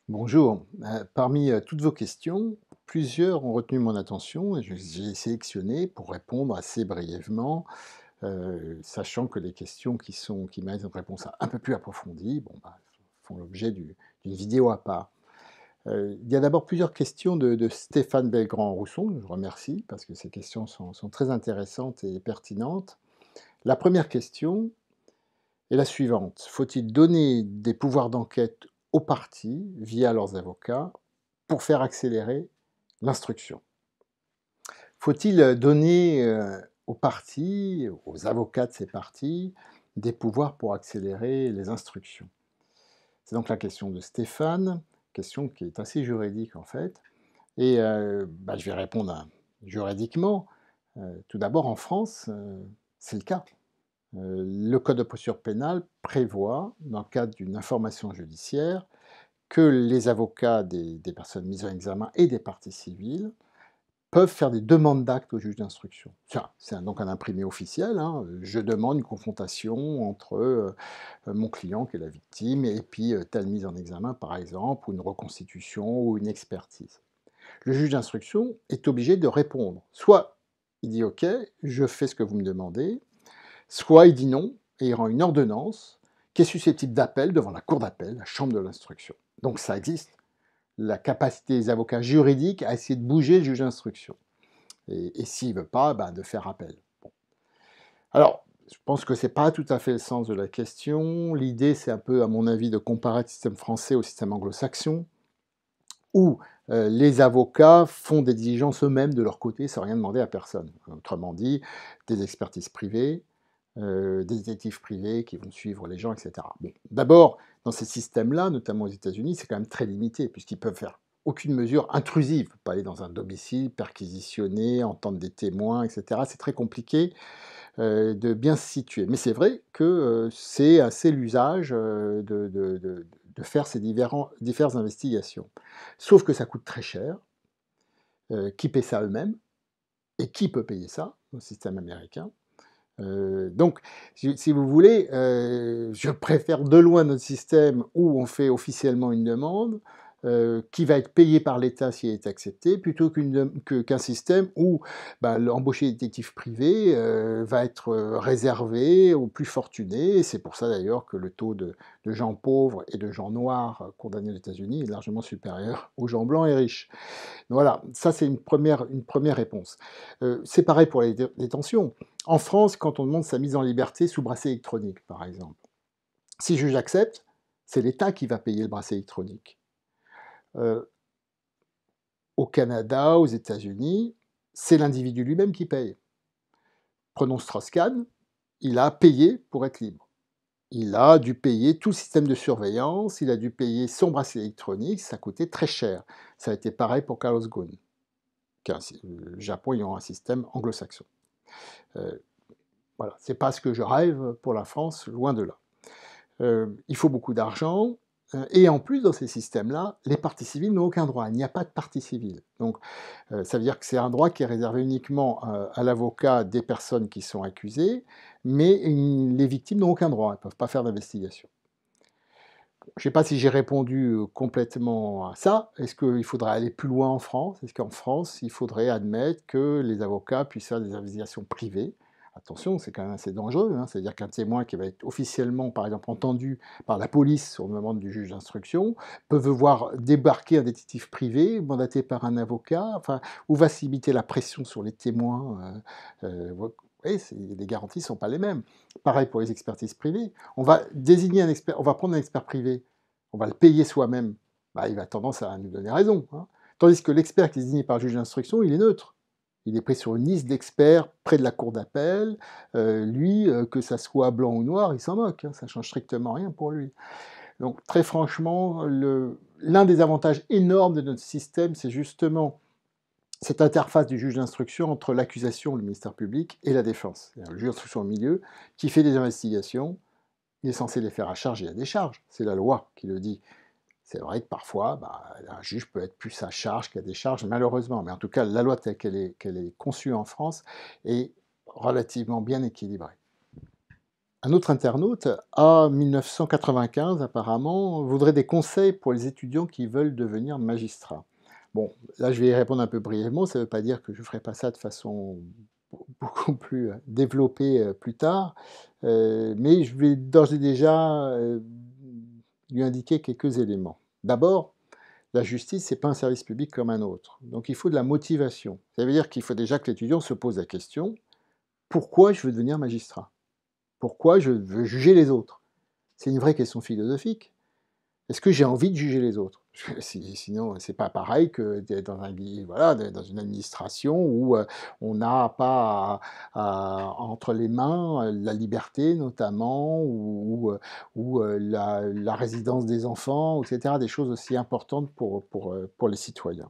Bonjour. Parmi toutes vos questions, plusieurs ont retenu mon attention et j'ai sélectionné pour répondre assez brièvement, sachant que les questions qui méritent une réponse un peu plus approfondie, bon, bah, font l'objet d'une vidéo à part. Il y a d'abord plusieurs questions de Stéphane Belgrand-Rousson, je remercie parce que ces questions sont très intéressantes et pertinentes. La première question est la suivante: faut-il donner des pouvoirs d'enquête aux parties via leurs avocats pour faire accélérer l'instruction? Faut-il donner aux parties, aux avocats de ces parties, des pouvoirs pour accélérer les instructions? C'est donc la question de Stéphane, question qui est assez juridique en fait. Et bah, je vais répondre juridiquement. Tout d'abord, en France, c'est le cas. Le code de procédure pénale prévoit, dans le cadre d'une information judiciaire, que les avocats des personnes mises en examen et des parties civiles peuvent faire des demandes d'actes au juge d'instruction. C'est donc un imprimé officiel, hein. Je demande une confrontation entre mon client, qui est la victime, et puis telle mise en examen, par exemple, ou une reconstitution ou une expertise. Le juge d'instruction est obligé de répondre. Soit il dit OK, je fais ce que vous me demandez, soit il dit non et il rend une ordonnance qui est susceptible d'appel devant la cour d'appel, la chambre de l'instruction. Donc ça existe, la capacité des avocats juridiques à essayer de bouger le juge d'instruction. Et s'il ne veut pas, ben, de faire appel. Bon. Alors, je pense que ce n'est pas tout à fait le sens de la question. L'idée, c'est un peu, à mon avis, de comparer le système français au système anglo-saxon, où les avocats font des diligences eux-mêmes de leur côté sans rien demander à personne. Autrement dit, des expertises privées, des détectives privés qui vont suivre les gens, etc. Bon, d'abord, dans ces systèmes-là, notamment aux États-Unis, c'est quand même très limité, puisqu'ils peuvent faire aucune mesure intrusive. Ils ne peuvent pas aller dans un domicile, perquisitionner, entendre des témoins, etc. C'est très compliqué de bien se situer. Mais c'est vrai que c'est assez l'usage de faire ces diverses investigations. Sauf que ça coûte très cher. Qui paie ça eux-mêmes? Et qui peut payer ça dans le système américain? Donc, si vous voulez, je préfère de loin notre système où on fait officiellement une demande, qui va être payée par l'État si elle est acceptée, plutôt qu'un système où bah, l'embaucher détective privé va être réservé aux plus fortunés. Et c'est pour ça d'ailleurs que le taux de gens pauvres et de gens noirs condamnés aux États-Unis est largement supérieur aux gens blancs et riches. Voilà, ça c'est une première réponse. C'est pareil pour les détentions. En France, quand on demande sa mise en liberté sous bracelet électronique, par exemple, si le juge accepte, c'est l'État qui va payer le bracelet électronique. Euh, Au Canada, aux États-Unis, c'est l'individu lui-même qui paye. Prenons Strauss-Kahn, il a payé pour être libre. Il a dû payer tout le système de surveillance, il a dû payer son bracelet électronique, ça coûtait très cher. Ça a été pareil pour Carlos Ghosn. Le Japon ayant un système anglo-saxon. Euh, voilà, c'est pas ce que je rêve pour la France, loin de là. Il faut beaucoup d'argent, et en plus, dans ces systèmes-là, les parties civiles n'ont aucun droit. Il n'y a pas de partie civile. Donc, ça veut dire que c'est un droit qui est réservé uniquement à l'avocat des personnes qui sont accusées, mais les victimes n'ont aucun droit. Elles ne peuvent pas faire d'investigation. Je ne sais pas si j'ai répondu complètement à ça. Est-ce qu'il faudrait aller plus loin en France? Est-ce qu'en France, il faudrait admettre que les avocats puissent faire des investigations privées? Attention, c'est quand même assez dangereux, hein. C'est-à-dire qu'un témoin qui va être officiellement, par exemple, entendu par la police sur demande du juge d'instruction, peut voir débarquer un détective privé mandaté par un avocat, enfin, où va se limiter la pression sur les témoins. Oui, les garanties ne sont pas les mêmes. Pareil pour les expertises privées. On va désigner un expert, on va prendre un expert privé, on va le payer soi-même, bah, il a tendance à nous donner raison, hein. Tandis que l'expert qui est désigné par le juge d'instruction, il est neutre. Il est pris sur une liste d'experts près de la cour d'appel. Lui, que ça soit blanc ou noir, il s'en moque, hein, ça change strictement rien pour lui. Donc très franchement, l'un des avantages énormes de notre système, c'est justement cette interface du juge d'instruction entre l'accusation, le ministère public, et la défense. Il y a le juge d'instruction au milieu qui fait des investigations, il est censé les faire à charge et à décharge, c'est la loi qui le dit. C'est vrai que parfois, bah, un juge peut être plus à charge qu'à décharge, malheureusement, mais en tout cas, la loi telle qu'elle est conçue en France est relativement bien équilibrée. Un autre internaute, à 1995 apparemment, voudrait des conseils pour les étudiants qui veulent devenir magistrats. Bon, là je vais y répondre un peu brièvement, ça ne veut pas dire que je ne ferai pas ça de façon beaucoup plus développée plus tard, mais je vais d'ores et déjà lui indiquer quelques éléments. D'abord, la justice, ce n'est pas un service public comme un autre, donc il faut de la motivation. Ça veut dire qu'il faut déjà que l'étudiant se pose la question, pourquoi je veux devenir magistrat? Pourquoi je veux juger les autres? C'est une vraie question philosophique. Est-ce que j'ai envie de juger les autres? Sinon, c'est pas pareil que d'être dans voilà, dans une administration où on n'a pas entre les mains la liberté notamment, ou la résidence des enfants, etc. Des choses aussi importantes pour les citoyens.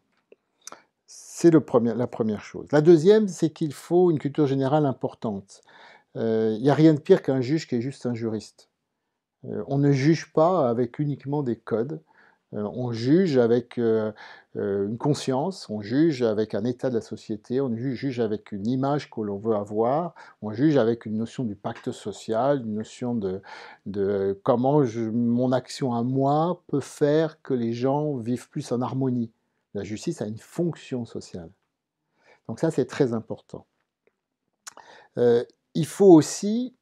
C'est la première chose. La deuxième, c'est qu'il faut une culture générale importante. Il n'y a rien de pire qu'un juge qui est juste un juriste. On ne juge pas avec uniquement des codes, on juge avec une conscience, on juge avec un état de la société, on juge avec une image que l'on veut avoir, on juge avec une notion du pacte social, une notion de comment mon action à moi peut faire que les gens vivent plus en harmonie. La justice a une fonction sociale. Donc ça, c'est très important. Il faut aussi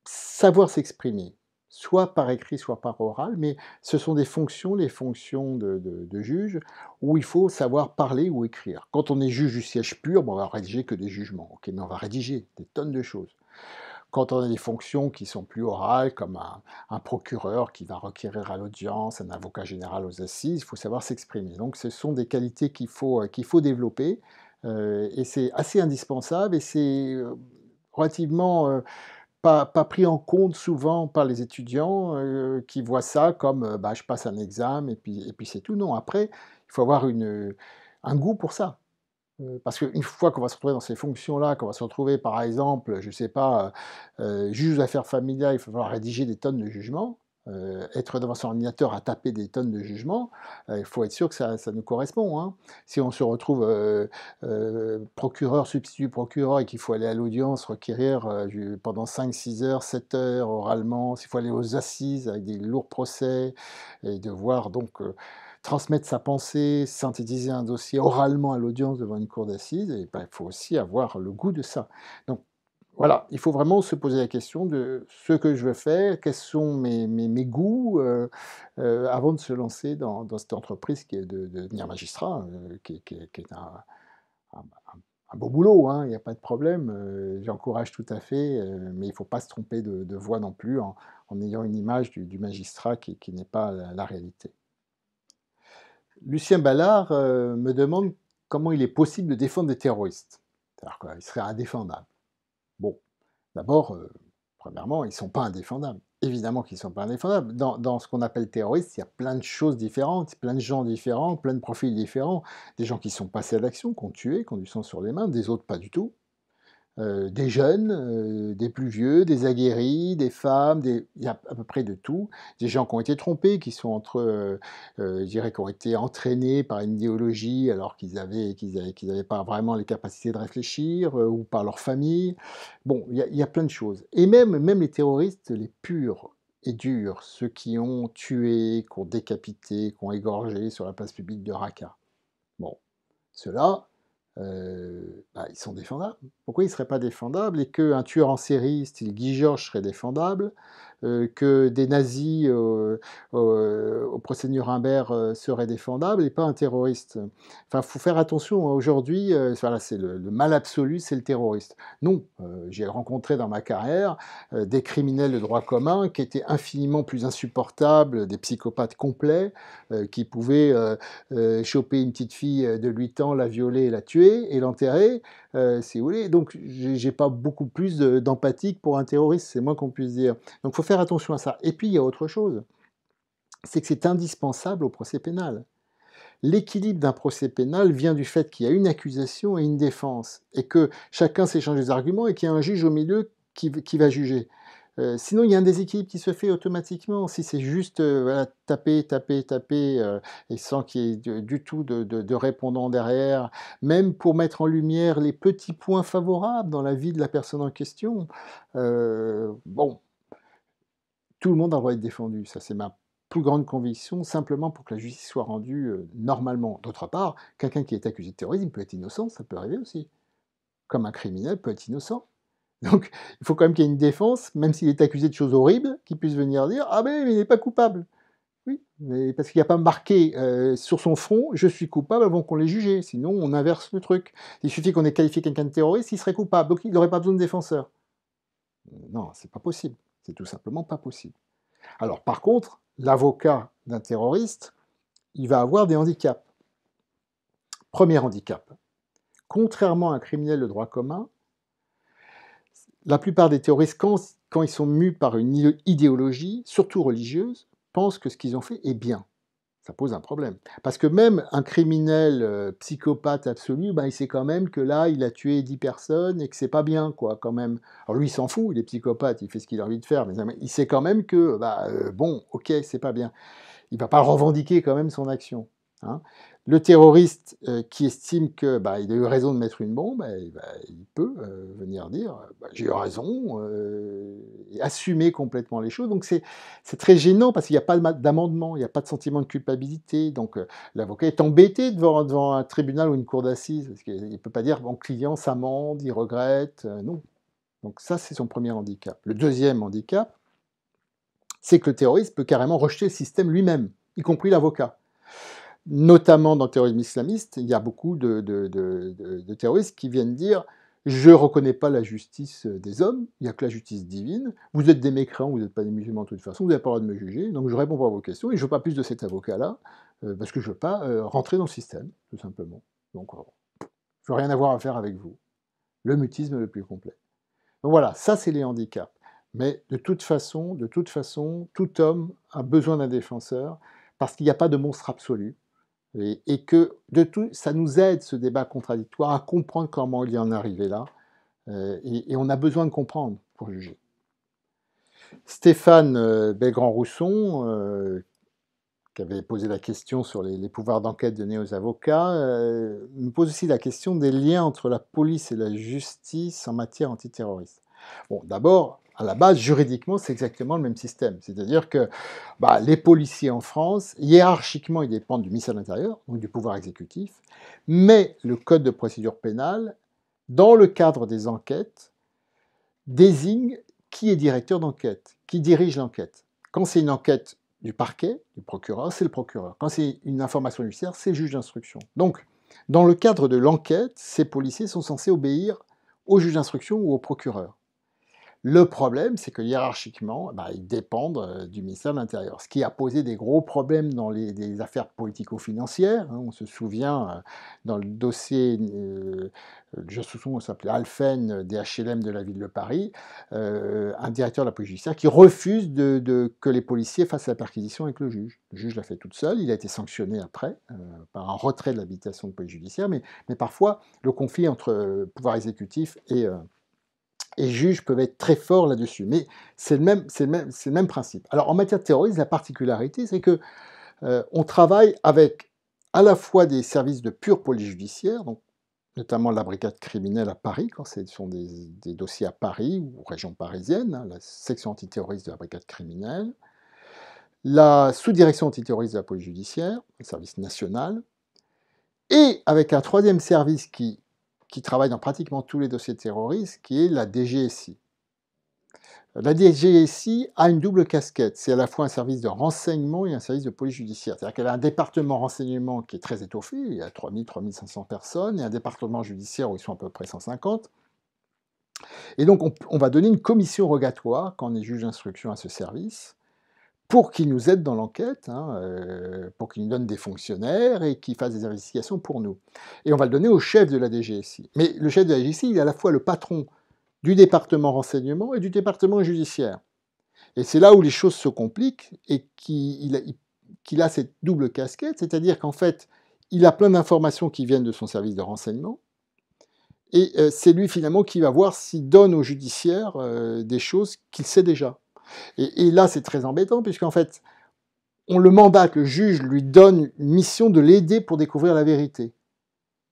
savoir s'exprimer, soit par écrit, soit par oral, mais ce sont des fonctions, les fonctions de juge, où il faut savoir parler ou écrire. Quand on est juge du siège pur, bon, on va rédiger que des jugements, ok, mais on va rédiger des tonnes de choses. Quand on a des fonctions qui sont plus orales, comme un procureur qui va requérir à l'audience, un avocat général aux assises, il faut savoir s'exprimer. Donc ce sont des qualités qu'il faut développer, et c'est assez indispensable, et c'est relativement pas pris en compte souvent par les étudiants, qui voient ça comme, bah, je passe un examen et puis c'est tout. Non, après, il faut avoir un goût pour ça. Parce qu'une fois qu'on va se retrouver dans ces fonctions-là, qu'on va se retrouver par exemple, je ne sais pas, juge aux affaires familiales, il va falloir rédiger des tonnes de jugements, être devant son ordinateur à taper des tonnes de jugements, il faut être sûr que ça nous correspond, hein. Si on se retrouve, procureur, substitut procureur et qu'il faut aller à l'audience requérir, pendant 5, 6 heures, 7 heures oralement, s'il faut aller aux assises avec des lourds procès et devoir donc, transmettre sa pensée, synthétiser un dossier oralement à l'audience devant une cour d'assises, et ben, il faut aussi avoir le goût de ça. Donc voilà, il faut vraiment se poser la question de ce que je veux faire, quels sont mes goûts, avant de se lancer dans cette entreprise qui est de devenir magistrat, qui est un un beau boulot, hein, il n'y a pas de problème, j'encourage tout à fait, mais il ne faut pas se tromper de voie non plus en ayant une image du magistrat qui n'est pas la réalité. Lucien Ballard me demande comment il est possible de défendre des terroristes. Alors quoi, ils seraient indéfendables. Bon, d'abord, premièrement, ils ne sont pas indéfendables. Évidemment qu'ils ne sont pas indéfendables. Dans ce qu'on appelle terroriste, il y a plein de choses différentes, plein de gens différents, plein de profils différents. Des gens qui sont passés à l'action, qui ont tué, qui ont du sang sur les mains, des autres pas du tout. Des jeunes, des plus vieux, des aguerris, des femmes, il y a à peu près de tout. Des gens qui ont été trompés, qui sont je dirais, qui ont été entraînés par une idéologie alors qu'ils avaient pas vraiment les capacités de réfléchir, ou par leur famille. Bon, il y a plein de choses. Et même les terroristes, les purs et durs, ceux qui ont tué, qui ont décapité, qui ont égorgé sur la place publique de Raqqa. Bon, ceux-là, bah, ils sont défendables. Pourquoi ils ne seraient pas défendables? Et qu'un tueur en série, style Guy Georges, serait défendable, que des nazis au procès de Nuremberg seraient défendables, et pas un terroriste. Enfin, il faut faire attention, hein. Aujourd'hui, voilà, c'est le mal absolu, c'est le terroriste. Non, j'ai rencontré dans ma carrière des criminels de droit commun qui étaient infiniment plus insupportables, des psychopathes complets, qui pouvaient choper une petite fille de 8 ans, la violer et la tuer, et l'enterrer, si vous voulez. Donc, j'ai pas beaucoup plus d'empathie que pour un terroriste, c'est moins qu'on puisse dire. Donc, il faut faire attention à ça. Et puis, il y a autre chose, c'est que c'est indispensable au procès pénal. L'équilibre d'un procès pénal vient du fait qu'il y a une accusation et une défense, et que chacun s'échange des arguments, et qu'il y a un juge au milieu qui va juger. Sinon, il y a un déséquilibre qui se fait automatiquement. Si c'est juste voilà, taper, taper, taper, et sans qu'il y ait du tout de répondant derrière, même pour mettre en lumière les petits points favorables dans la vie de la personne en question, bon, tout le monde doit être défendu. Ça, c'est ma plus grande conviction, simplement pour que la justice soit rendue normalement. D'autre part, quelqu'un qui est accusé de terrorisme peut être innocent, ça peut arriver aussi. Comme un criminel peut être innocent. Donc, il faut quand même qu'il y ait une défense, même s'il est accusé de choses horribles, qu'il puisse venir dire « Ah ben, il n'est pas coupable ». Oui, mais parce qu'il n'y a pas marqué sur son front « Je suis coupable » avant qu'on l'ait jugé. Sinon, on inverse le truc. Il suffit qu'on ait qualifié quelqu'un de terroriste, il serait coupable. Donc, il n'aurait pas besoin de défenseur. Non, c'est pas possible. C'est tout simplement pas possible. Alors, par contre, l'avocat d'un terroriste, il va avoir des handicaps. Premier handicap. Contrairement à un criminel de droit commun, la plupart des terroristes, quand ils sont mus par une idéologie, surtout religieuse, pensent que ce qu'ils ont fait est bien. Ça pose un problème. Parce que même un criminel psychopathe absolu, bah, il sait quand même que là, il a tué 10 personnes et que c'est pas bien, quoi, quand même. Alors lui, il s'en fout, il est psychopathe, il fait ce qu'il a envie de faire, mais il sait quand même que, bon, ok, c'est pas bien. Il va pas revendiquer quand même son action. Hein. Le terroriste qui estime que il a eu raison de mettre une bombe, il peut venir dire j'ai eu raison et assumer complètement les choses. Donc c'est très gênant parce qu'il n'y a pas d'amendement, il n'y a pas de sentiment de culpabilité. Donc l'avocat est embêté devant un tribunal ou une cour d'assises parce qu'il ne peut pas dire mon client s'amende, il regrette. Non. Donc ça, c'est son premier handicap. Le deuxième handicap, c'est que le terroriste peut carrément rejeter le système lui-même, y compris l'avocat. Notamment dans le terrorisme islamiste, il y a beaucoup de terroristes qui viennent dire « je ne reconnais pas la justice des hommes, il n'y a que la justice divine, vous êtes des mécréants, vous n'êtes pas des musulmans de toute façon, vous n'avez pas le droit de me juger, donc je réponds pas à vos questions, et je ne veux pas plus de cet avocat-là, parce que je ne veux pas rentrer dans le système, tout simplement. Donc je veux rien avoir à faire avec vous. » Le mutisme le plus complet. Donc voilà, ça c'est les handicaps. Mais de toute façon, tout homme a besoin d'un défenseur, parce qu'il n'y a pas de monstre absolu. Et que ça nous aide, ce débat contradictoire, à comprendre comment il y en est arrivé là. Et on a besoin de comprendre pour juger. Stéphane Belgrand-Rousson, qui avait posé la question sur les pouvoirs d'enquête donnés aux avocats, me pose aussi la question des liens entre la police et la justice en matière antiterroriste. Bon, d'abord, à la base, juridiquement, c'est exactement le même système. C'est-à-dire que les policiers en France, hiérarchiquement, ils dépendent du ministère de l'Intérieur, donc du pouvoir exécutif, mais le Code de procédure pénale, dans le cadre des enquêtes, désigne qui est directeur d'enquête, qui dirige l'enquête. Quand c'est une enquête du parquet, du procureur, c'est le procureur. Quand c'est une information judiciaire, c'est le juge d'instruction. Donc, dans le cadre de l'enquête, ces policiers sont censés obéir au juge d'instruction ou au procureur. Le problème, c'est que hiérarchiquement, ils dépendent du ministère de l'Intérieur, ce qui a posé des gros problèmes dans les affaires politico-financières. Hein. On se souvient, dans le dossier, je me souviens, on s'appelait Alphen, des HLM de la ville de Paris, un directeur de la police judiciaire qui refuse que les policiers fassent la perquisition avec le juge. Le juge l'a fait toute seule, il a été sanctionné après par un retrait de l'habilitation de police judiciaire, mais parfois, le conflit entre pouvoir exécutif et juges peuvent être très forts là-dessus. Mais c'est le même principe. Alors en matière de terrorisme, la particularité, c'est que on travaille avec à la fois des services de pure police judiciaire, donc notamment la brigade criminelle à Paris, quand ce sont des dossiers à Paris ou région parisienne, hein, la section antiterroriste de la brigade criminelle, la sous-direction antiterroriste de la police judiciaire, le service national, et avec un troisième service qui travaille dans pratiquement tous les dossiers terroristes, qui est la DGSI. La DGSI a une double casquette. C'est à la fois un service de renseignement et un service de police judiciaire. C'est-à-dire qu'elle a un département renseignement qui est très étoffé, il y a 3 500 personnes, et un département judiciaire où ils sont à peu près 150. Et donc on va donner une commission rogatoire quand on est juge d'instruction à ce service, pour qu'il nous aide dans l'enquête, pour qu'il nous donne des fonctionnaires et qu'il fasse des investigations pour nous. Et on va le donner au chef de la DGSI. Mais le chef de la DGSI, il est à la fois le patron du département renseignement et du département judiciaire. Et c'est là où les choses se compliquent et qu'il a cette double casquette, c'est-à-dire qu'en fait, il a plein d'informations qui viennent de son service de renseignement Et c'est lui finalement qui va voir s'il donne au judiciaire des choses qu'il sait déjà. Et là, c'est très embêtant, puisqu'en fait, on le mandate, le juge lui donne une mission de l'aider pour découvrir la vérité.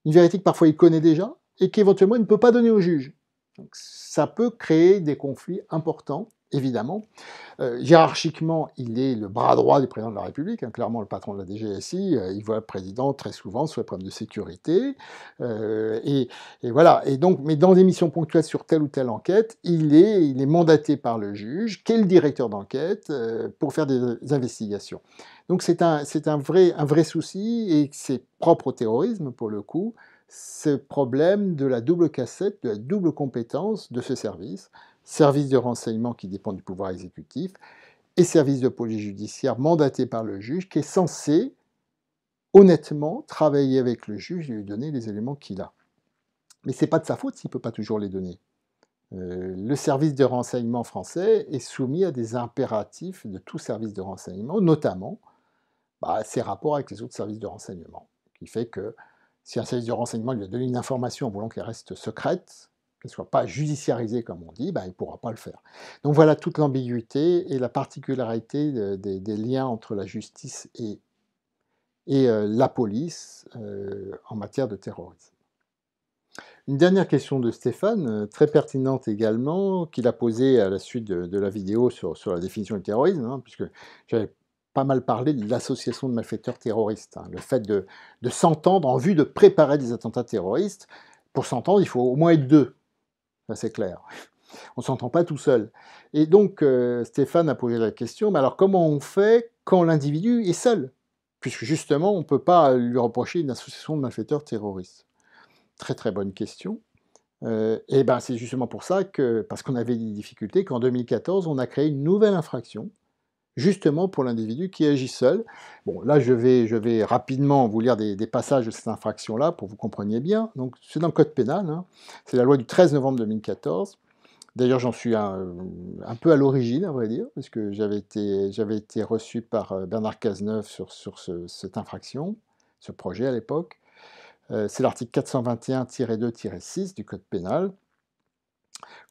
Une vérité que parfois il connaît déjà, et qu'éventuellement il ne peut pas donner au juge. Donc, ça peut créer des conflits importants, évidemment. Hiérarchiquement, il est le bras droit du président de la République, hein, clairement le patron de la DGSI, il voit le président très souvent sur les problèmes de sécurité, et voilà. Et donc, mais dans des missions ponctuelles sur telle ou telle enquête, il est mandaté par le juge, qui est le directeur d'enquête, pour faire des investigations. Donc c'est un vrai souci, et c'est propre au terrorisme pour le coup, ce problème de la double cassette, de la double compétence de ce service de renseignement qui dépend du pouvoir exécutif, et service de police judiciaire mandaté par le juge, qui est censé honnêtement travailler avec le juge et lui donner les éléments qu'il a. Mais ce n'est pas de sa faute s'il ne peut pas toujours les donner. Le service de renseignement français est soumis à des impératifs de tout service de renseignement, notamment ses rapports avec les autres services de renseignement, qui fait que si un service de renseignement lui a donné une information en voulant qu'elle reste secrète, qu'elle ne soit pas judiciarisée comme on dit, il ne pourra pas le faire. Donc voilà toute l'ambiguïté et la particularité des liens entre la justice et la police en matière de terrorisme. Une dernière question de Stéphane, très pertinente également, qu'il a posée à la suite de la vidéo sur la définition du terrorisme, hein, puisque j'avais pas mal parlé de l'association de malfaiteurs terroristes, hein, le fait de s'entendre en vue de préparer des attentats terroristes. Pour s'entendre, il faut au moins être deux, ça c'est clair. On ne s'entend pas tout seul. Et donc, Stéphane a posé la question, mais alors comment on fait quand l'individu est seul? Puisque justement, on ne peut pas lui reprocher une association de malfaiteurs terroristes. Très très bonne question. Et ben c'est justement pour ça que, parce qu'on avait des difficultés, qu'en 2014, on a créé une nouvelle infraction, justement pour l'individu qui agit seul. Bon, là, je vais rapidement vous lire des passages de cette infraction-là pour que vous compreniez bien. Donc, c'est dans le Code pénal, hein. C'est la loi du 13 novembre 2014. D'ailleurs, j'en suis un peu à l'origine, à vrai dire, parce que j'avais été reçu par Bernard Cazeneuve sur cette infraction, ce projet à l'époque. C'est l'article 421-2-6 du Code pénal.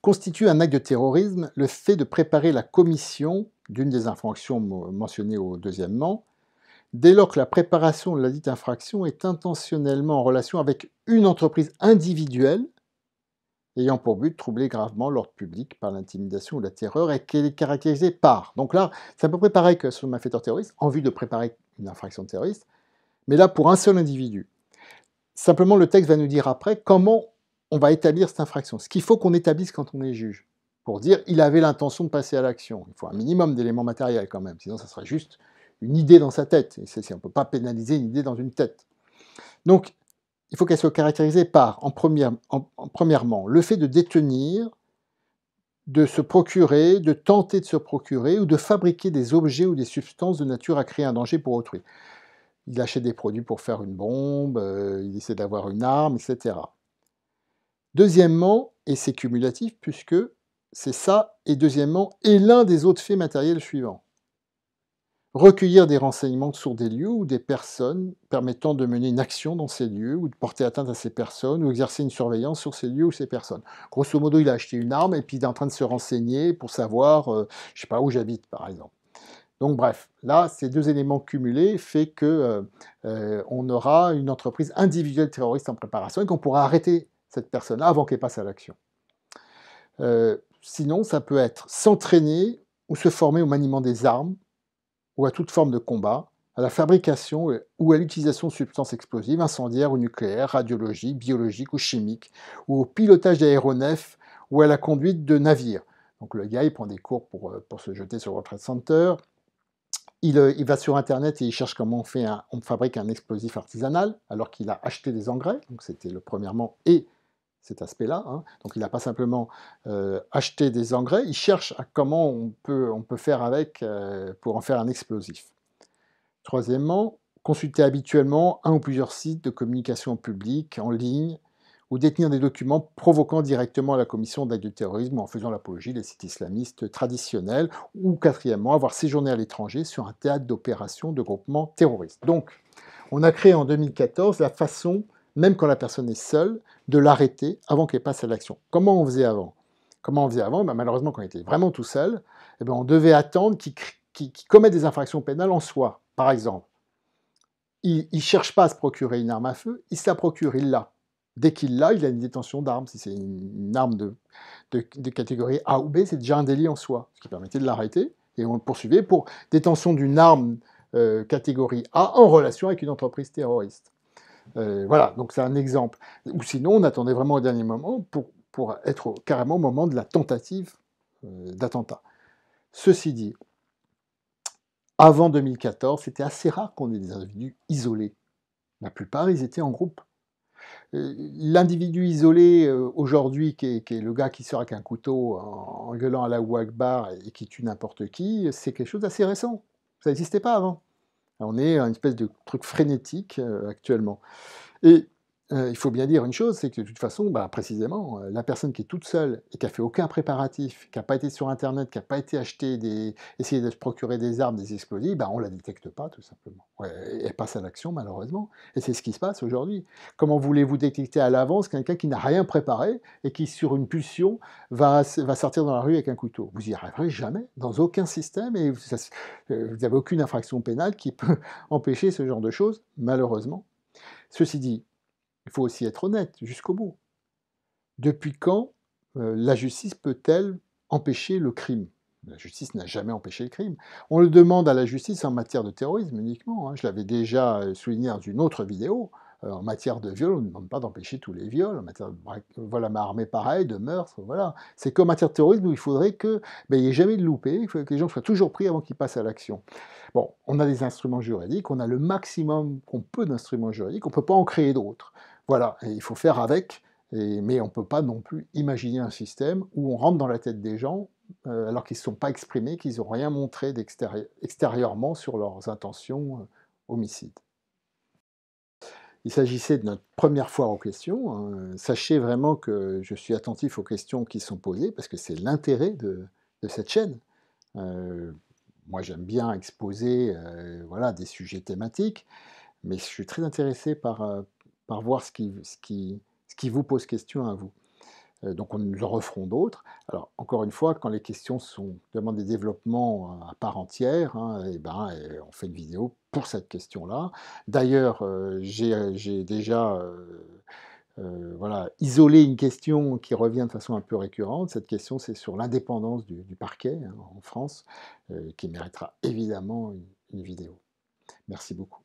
Constitue un acte de terrorisme le fait de préparer la commission d'une des infractions mentionnées au deuxièmement, dès lors que la préparation de la dite infraction est intentionnellement en relation avec une entreprise individuelle ayant pour but de troubler gravement l'ordre public par l'intimidation ou la terreur, et qu'elle est caractérisée par. Donc là, c'est à peu près pareil que sur le malfaiteur terroriste, en vue de préparer une infraction terroriste, mais là pour un seul individu. Simplement, le texte va nous dire après comment on va établir cette infraction. Ce qu'il faut qu'on établisse quand on est juge, pour dire il avait l'intention de passer à l'action. Il faut un minimum d'éléments matériels quand même, sinon ça serait juste une idée dans sa tête. Et on ne peut pas pénaliser une idée dans une tête. Donc, il faut qu'elle soit caractérisée par, premièrement, le fait de détenir, de se procurer, de tenter de se procurer ou de fabriquer des objets ou des substances de nature à créer un danger pour autrui. Il achète des produits pour faire une bombe, il essaie d'avoir une arme, etc. Deuxièmement, et c'est cumulatif puisque c'est ça, et deuxièmement, et l'un des autres faits matériels suivants. Recueillir des renseignements sur des lieux ou des personnes permettant de mener une action dans ces lieux ou de porter atteinte à ces personnes ou exercer une surveillance sur ces lieux ou ces personnes. Grosso modo, il a acheté une arme et puis il est en train de se renseigner pour savoir, je ne sais pas où j'habite par exemple. Donc bref, là, ces deux éléments cumulés fait qu'on aura une entreprise individuelle terroriste en préparation et qu'on pourra arrêter cette personne-là avant qu'elle passe à l'action. Sinon, ça peut être s'entraîner ou se former au maniement des armes ou à toute forme de combat, à la fabrication ou à l'utilisation de substances explosives, incendiaires ou nucléaires, radiologiques, biologiques ou chimiques, ou au pilotage d'aéronefs ou à la conduite de navires. Donc le gars, il prend des cours pour se jeter sur le World Trade Center. Il va sur Internet et il cherche comment on fabrique un explosif artisanal, alors qu'il a acheté des engrais. Donc c'était le premièrement et cet aspect-là. Hein. Donc il n'a pas simplement acheté des engrais, il cherche à comment on peut faire avec pour en faire un explosif. Troisièmement, consulter habituellement un ou plusieurs sites de communication publique en ligne ou détenir des documents provoquant directement la commission d'actes de terrorisme en faisant l'apologie des sites islamistes traditionnels, ou quatrièmement, avoir séjourné à l'étranger sur un théâtre d'opération de groupement terroriste. Donc, on a créé en 2014 la façon même quand la personne est seule, de l'arrêter avant qu'elle passe à l'action. Comment on faisait avant? Comment on faisait avant? Ben, malheureusement, quand on était vraiment tout seul, eh ben, on devait attendre qu'il commette des infractions pénales en soi. Par exemple, il ne cherche pas à se procurer une arme à feu, il se la procure, il l'a. Dès qu'il l'a, il a une détention d'armes. Si c'est une arme de catégorie A ou B, c'est déjà un délit en soi, ce qui permettait de l'arrêter, et on le poursuivait pour détention d'une arme catégorie A en relation avec une entreprise terroriste. Voilà, donc c'est un exemple. Ou sinon, on attendait vraiment au dernier moment pour être carrément au moment de la tentative d'attentat. Ceci dit, avant 2014, c'était assez rare qu'on ait des individus isolés. La plupart, ils étaient en groupe. L'individu isolé aujourd'hui, qui est le gars qui sort avec un couteau en gueulant à la Akbar et qui tue n'importe qui, c'est quelque chose d'assez récent. Ça n'existait pas avant. On est une espèce de truc frénétique actuellement. Et il faut bien dire une chose, c'est que de toute façon, bah, précisément, la personne qui est toute seule et qui n'a fait aucun préparatif, qui n'a pas été sur internet, qui n'a pas été essayer de se procurer des armes, des explosifs, bah, on ne la détecte pas tout simplement. Ouais, elle passe à l'action malheureusement. Et c'est ce qui se passe aujourd'hui. Comment voulez-vous détecter à l'avance quelqu'un qui n'a rien préparé et qui, sur une pulsion, va sortir dans la rue avec un couteau? Vous n'y arriverez jamais, dans aucun système, et vous n'avez aucune infraction pénale qui peut empêcher ce genre de choses, malheureusement. Ceci dit, il faut aussi être honnête jusqu'au bout. Depuis quand la justice peut-elle empêcher le crime? La justice n'a jamais empêché le crime. On le demande à la justice en matière de terrorisme uniquement, hein. Je l'avais déjà souligné dans une autre vidéo. En matière de viol, on ne demande pas d'empêcher tous les viols. En matière de vol à main armée, pareil, de meurtre, voilà. C'est qu'en matière de terrorisme où il faudrait qu'il n'y ait jamais de loupé, il faut que les gens soient toujours pris avant qu'ils passent à l'action. Bon, on a des instruments juridiques, on a le maximum qu'on peut d'instruments juridiques, on ne peut pas en créer d'autres. Voilà, et il faut faire avec, mais on ne peut pas non plus imaginer un système où on rentre dans la tête des gens alors qu'ils ne se sont pas exprimés, qu'ils n'ont rien montré extérieurement sur leurs intentions homicides. Il s'agissait de notre première foire aux questions, hein. Sachez vraiment que je suis attentif aux questions qui sont posées, parce que c'est l'intérêt de cette chaîne. Euh, Moi, j'aime bien exposer voilà, des sujets thématiques, mais je suis très intéressé par voir ce qui vous pose question à vous. Donc nous en referons d'autres. Alors encore une fois, quand les questions demandent des développements à part entière, hein, on fait une vidéo pour cette question-là. D'ailleurs, j'ai déjà voilà, isolé une question qui revient de façon un peu récurrente. Cette question, c'est sur l'indépendance du parquet, hein, en France, qui méritera évidemment une vidéo. Merci beaucoup.